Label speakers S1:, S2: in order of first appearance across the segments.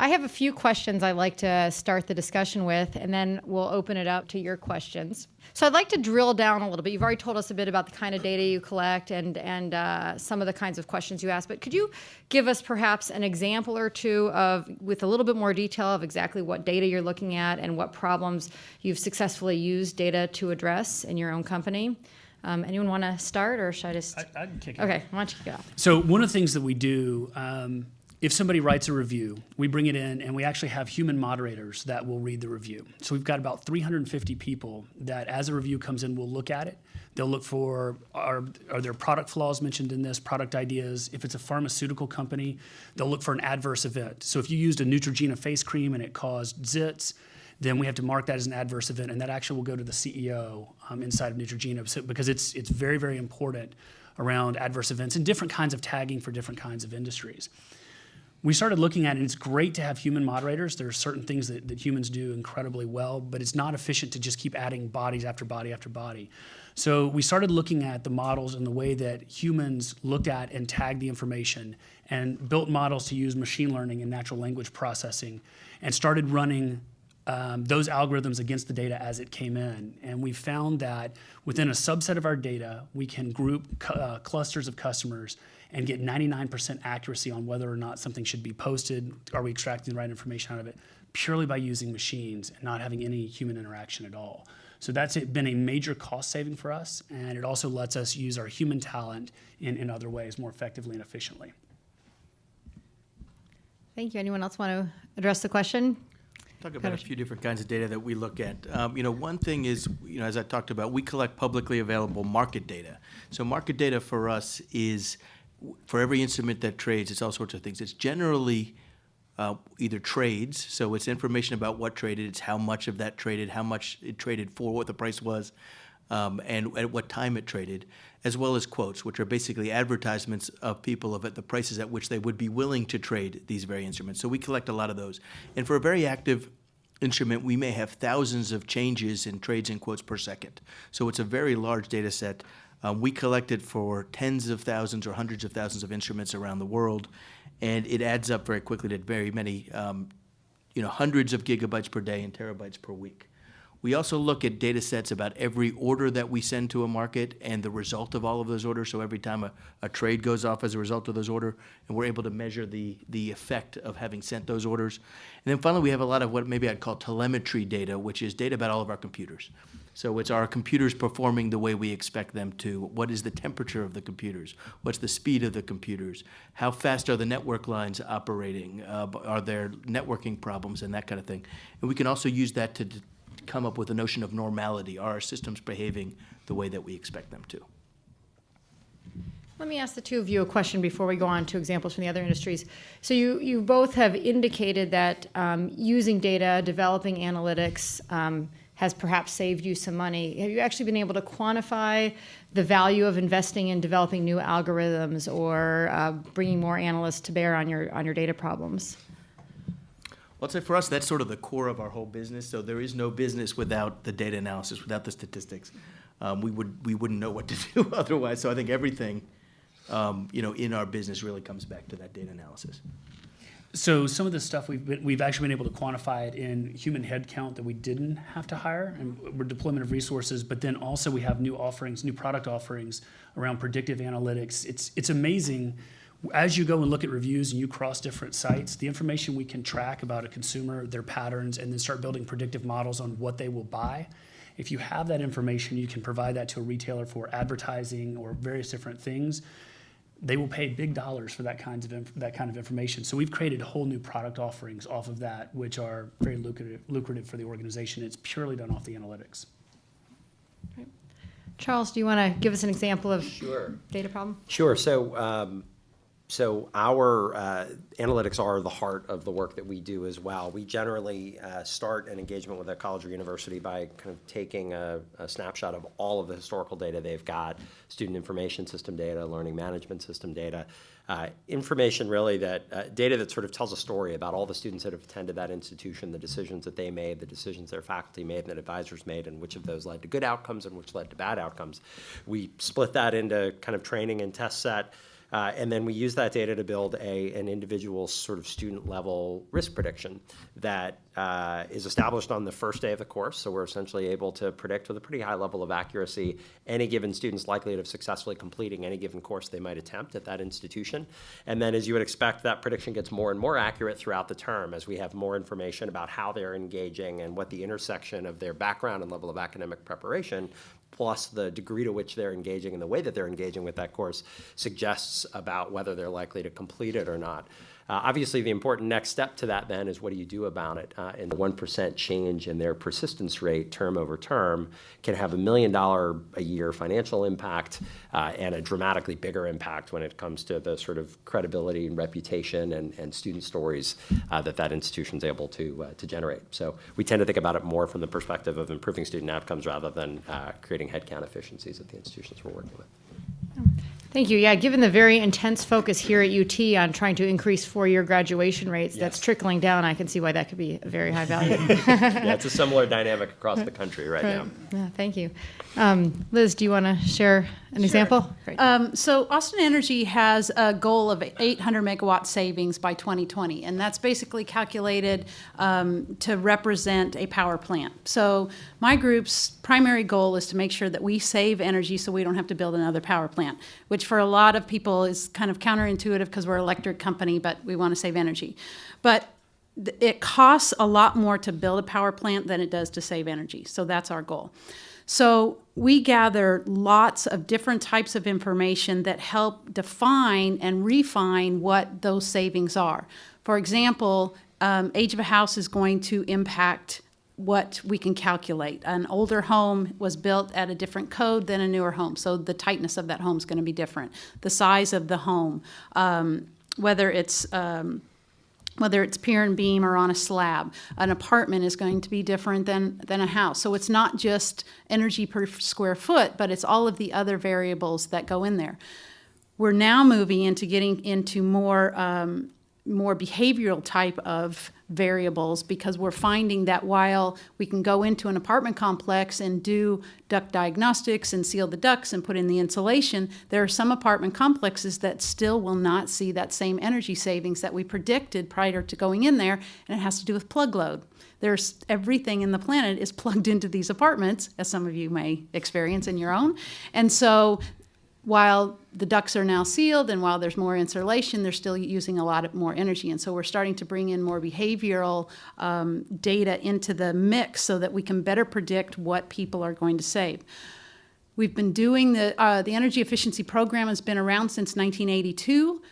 S1: I have a few questions I'd like to start the discussion with, and then we'll open it up to your questions. So I'd like to drill down a little bit. You've already told us a bit about the kind of data you collect and some of the kinds of questions you ask, but could you give us perhaps an example or two with a little bit more detail of exactly what data you're looking at and what problems you've successfully used data to address in your own company? Anyone want to start, or should I just?
S2: I can kick it.
S1: Okay, why don't you kick it off?
S2: So one of the things that we do, if somebody writes a review, we bring it in and we actually have human moderators that will read the review. So we've got about 350 people that, as a review comes in, will look at it. They'll look for, are there product flaws mentioned in this, product ideas. If it's a pharmaceutical company, they'll look for an adverse event. So if you used a Neutrogena face cream and it caused zits, then we have to mark that as an adverse event, and that actually will go to the CEO inside of Neutrogena, because it's very, very important around adverse events and different kinds of tagging for different kinds of industries. We started looking at it, and it's great to have human moderators. There are certain things that humans do incredibly well, but it's not efficient to just keep adding bodies after body after body. So we started looking at the models and the way that humans looked at and tagged the information, and built models to use machine learning and natural language processing, and started running those algorithms against the data as it came in. And we found that within a subset of our data, we can group clusters of customers and get 99% accuracy on whether or not something should be posted. Are we extracting the right information out of it? Purely by using machines and not having any human interaction at all. So that's been a major cost saving for us, and it also lets us use our human talent in other ways more effectively and efficiently.
S1: Thank you. Anyone else want to address the question?
S3: Talk about a few different kinds of data that we look at. One thing is, as I talked about, we collect publicly available market data. So market data for us is, for every instrument that trades, it's all sorts of things. It's generally either trades, so it's information about what traded, it's how much of that traded, how much it traded for, what the price was, and at what time it traded, as well as quotes, which are basically advertisements of people at the prices at which they would be willing to trade these very instruments. So we collect a lot of those. And for a very active instrument, we may have thousands of changes in trades and quotes per second. So it's a very large data set. We collect it for tens of thousands or hundreds of thousands of instruments around the world, and it adds up very quickly to very many, hundreds of gigabytes per day and terabytes per week. We also look at data sets about every order that we send to a market and the result of all of those orders. So every time a trade goes off as a result of those orders, and we're able to measure the effect of having sent those orders. And then finally, we have a lot of what maybe I'd call telemetry data, which is data about all of our computers. So it's our computers performing the way we expect them to. What is the temperature of the computers? What's the speed of the computers? How fast are the network lines operating? Are there networking problems and that kind of thing? And we can also use that to come up with a notion of normality. Are our systems behaving the way that we expect them to?
S1: Let me ask the two of you a question before we go on to examples from the other industries. So you both have indicated that using data, developing analytics has perhaps saved you some money. Have you actually been able to quantify the value of investing in developing new algorithms or bringing more analysts to bear on your data problems?
S3: Well, I'd say for us, that's sort of the core of our whole business. So there is no business without the data analysis, without the statistics. We wouldn't know what to do otherwise. So I think everything, in our business really comes back to that data analysis.
S2: So some of the stuff we've actually been able to quantify it in human headcount that we didn't have to hire, and we're deployment of resources. But then also we have new offerings, new product offerings around predictive analytics. It's amazing. As you go and look at reviews and you cross different sites, the information we can track about a consumer, their patterns, and then start building predictive models on what they will buy. If you have that information, you can provide that to a retailer for advertising or various different things. They will pay big dollars for that kind of information. So we've created whole new product offerings off of that, which are very lucrative for the organization. It's purely done off the analytics.
S1: Right. Charles, do you want to give us an example of data problem?
S4: Sure. So our analytics are the heart of the work that we do as well. We generally start an engagement with a college or university by kind of taking a snapshot of all of the historical data they've got, student information system data, learning management system data, information really data that sort of tells a story about all the students that have attended that institution, the decisions that they made, the decisions their faculty made and that advisors made, and which of those led to good outcomes and which led to bad outcomes. We split that into kind of training and test set. And then we use that data to build an individual sort of student level risk prediction that is established on the first day of the course. So we're essentially able to predict with a pretty high level of accuracy any given student's likelihood of successfully completing any given course they might attempt at that institution. And then, as you would expect, that prediction gets more and more accurate throughout the term as we have more information about how they're engaging and what the intersection of their background and level of academic preparation plus the degree to which they're engaging and the way that they're engaging with that course suggests about whether they're likely to complete it or not. Obviously, the important next step to that then is what do you do about it? And the 1% change in their persistence rate term over term can have $1 million a year financial impact and a dramatically bigger impact when it comes to the sort of credibility and reputation and student stories that institution's able to generate. So we tend to think about it more from the perspective of improving student outcomes rather than creating headcount efficiencies at the institutions we're working with.
S1: Thank you. Yeah, given the very intense focus here at UT on trying to increase four-year graduation rates, that's trickling down. I can see why that could be a very high value.
S4: Yeah, it's a similar dynamic across the country right now.
S1: Yeah, thank you. Liz, do you want to share an example? Great.
S5: So Austin Energy has a goal of 800 megawatt savings by 2020, and that's basically calculated to represent a power plant. So my group's primary goal is to make sure that we save energy so we don't have to build another power plant, which for a lot of people is kind of counterintuitive because we're an electric company, but we want to save energy. But it costs a lot more to build a power plant than it does to save energy. So that's our goal. So we gather lots of different types of information that help define and refine what those savings are. For example, age of a house is going to impact what we can calculate. An older home was built at a different code than a newer home, so the tightness of that home is going to be different. The size of the home, whether it's pier and beam or on a slab. An apartment is going to be different than a house. So it's not just energy per square foot, but it's all of the other variables that go in there. We're now moving into getting into more behavioral type of variables because we're finding that while we can go into an apartment complex and do duct diagnostics and seal the ducts and put in the insulation, there are some apartment complexes that still will not see that same energy savings that we predicted prior to going in there, and it has to do with plug load. There's everything in the planet is plugged into these apartments, as some of you may experience in your own. And so while the ducts are now sealed and while there's more insulation, they're still using a lot more energy. And so we're starting to bring in more behavioral data into the mix so that we can better predict what people are going to save. We've been doing the energy efficiency program has been around since 1982.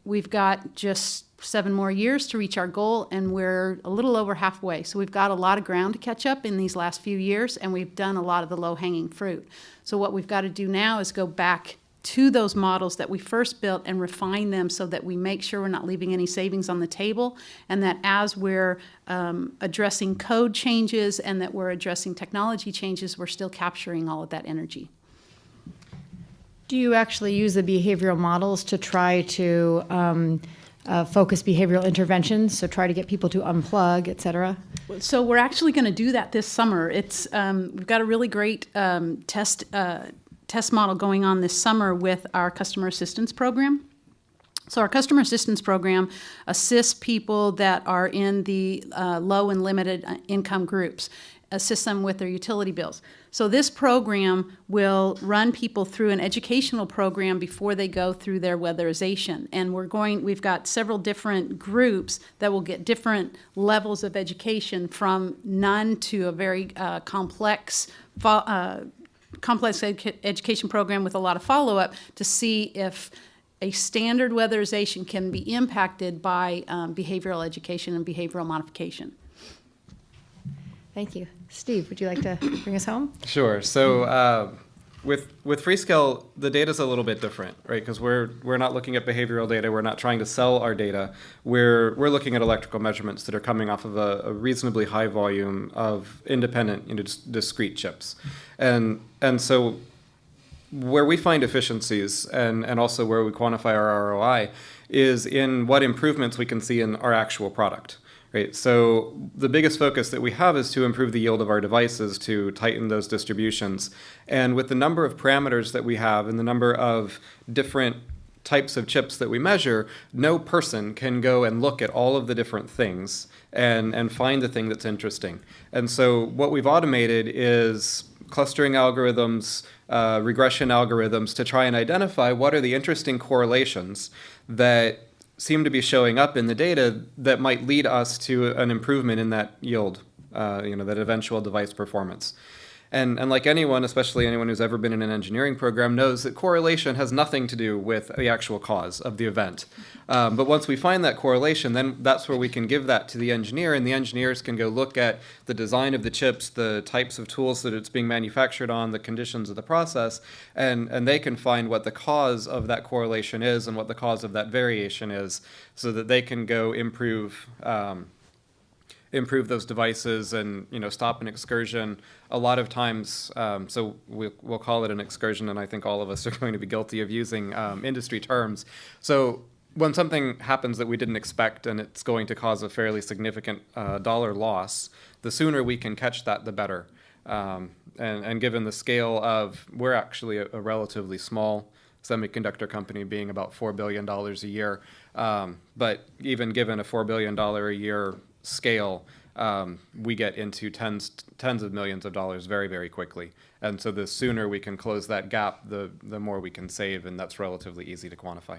S5: We've got just 7 more years to reach our goal, and we're a little over halfway. So we've got a lot of ground to catch up in these last few years, and we've done a lot of the low-hanging fruit. So what we've got to do now is go back to those models that we first built and refine them so that we make sure we're not leaving any savings on the table, and that as we're addressing code changes and that we're addressing technology changes, we're still capturing all of that energy.
S1: Do you actually use the behavioral models to try to focus behavioral interventions, so try to get people to unplug, et cetera?
S5: So we're actually going to do that this summer. It's we've got a really great test model going on this summer with our customer assistance program. So our customer assistance program assists people that are in the low and limited income groups, assists them with their utility bills. So this program will run people through an educational program before they go through their weatherization. And we've got several different groups that will get different levels of education from none to a very complex education program with a lot of follow-up to see if a standard weatherization can be impacted by behavioral education and behavioral modification.
S1: Thank you. Steve, would you like to bring us home?
S6: Sure. So with Freescale, the data's a little bit different, right? Because we're not looking at behavioral data. We're not trying to sell our data. We're looking at electrical measurements that are coming off of a reasonably high volume of independent, discrete chips, and so where we find efficiencies and also where we quantify our ROI is in what improvements we can see in our actual product. Right. So the biggest focus that we have is to improve the yield of our devices, to tighten those distributions. And with the number of parameters that we have and the number of different types of chips that we measure, no person can go and look at all of the different things and find the thing that's interesting. And so what we've automated is clustering algorithms, regression algorithms to try and identify what are the interesting correlations that seem to be showing up in the data that might lead us to an improvement in that yield, that eventual device performance. And like anyone, especially anyone who's ever been in an engineering program, knows that correlation has nothing to do with the actual cause of the event. But once we find that correlation, then that's where we can give that to the engineer, and the engineers can go look at the design of the chips, the types of tools that it's being manufactured on, the conditions of the process, and they can find what the cause of that correlation is and what the cause of that variation is, so that they can go improve those devices and stop an excursion. A lot of times, so we'll call it an excursion, and I think all of us are going to be guilty of using industry terms. So when something happens that we didn't expect and it's going to cause a fairly significant dollar loss, the sooner we can catch that, the better. And given the scale of, we're actually a relatively small semiconductor company, being about $4 billion a year, but even given a $4 billion a year scale, we get into tens of millions of dollars very, very quickly. And so the sooner we can close that gap, the more we can save, and that's relatively easy to quantify.